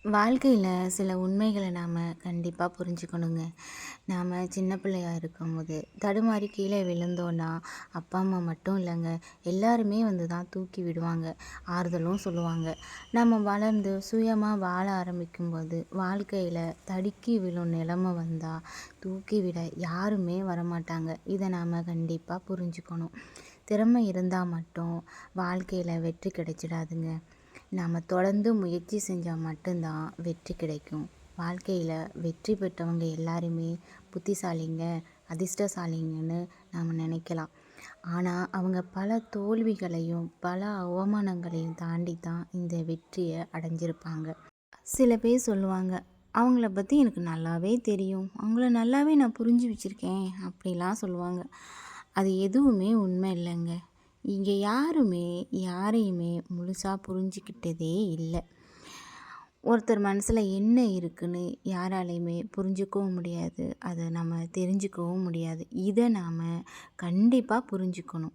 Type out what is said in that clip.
வாழ்க்கையில சில உண்மைகள நாம கண்டிப்பா புரிஞ்சுக்கணுங்க. நாம சின்ன பிள்ளையா இருக்கும்போது, தடுமாறி கீழ விழுந்தோம்னா, அப்பா, அம்மா மட்டும் இல்லங்க, எல்லாருமே வந்து தான் தூக்கி விடுவாங்க. ஆறுதலும் சொல்லுவாங்க. நம்ம வளர்ந்து சுயமா வாழ ஆரம்பிக்கும்போது, வாழ்க்கையில தடுக்கி விழும் நிலைமை வந்தா, தூக்கி விட யாருமே வரமாட்டாங்க. இத நாம கண்டிப்பா புரிஞ்சுக்கணும். திறமை இருந்தா மட்டும் வாழ்க்கையில வெற்றி கிடைச்சிடாதுங்க. நாம தொடர்ந்து முயற்சி செஞ்சா மட்டும்தான் வெற்றி கிடைக்கும். வாழ்க்கையில வெற்றி பெற்றவங்க எல்லாருமே புத்திசாலிங்க, அதிர்ஷ்டசாலிங்கன்னு நாம நினைக்கலாம். ஆனா, அவங்க பல தோல்விகளையும், பல அவமானங்களையும் தாண்டி தான் இந்த வெற்றிய அடைஞ்சிருப்பாங்க. சில பேர் சொல்லுவாங்க, "அவங்கள பத்தி எனக்கு நல்லாவே தெரியும். அவங்கள நல்லாவே நான் புரிஞ்சு வச்சிருக்கேன்." அப்படிலாம் சொல்லுவாங்க. அது எதுவுமே உண்மை இல்லங்க. இங்க யாருமே யாரையுமே முழுசா புரிஞ்சுக்கிட்டதே இல்ல. ஒருத்தர் மனசுல என்ன இருக்குன்னு யாராலயுமே புரிஞ்சுக்கவும் முடியாது. அத நம்ம தெரிஞ்சுக்கவும் முடியாது. இத நாம கண்டிப்பா புரிஞ்சுக்கணும்.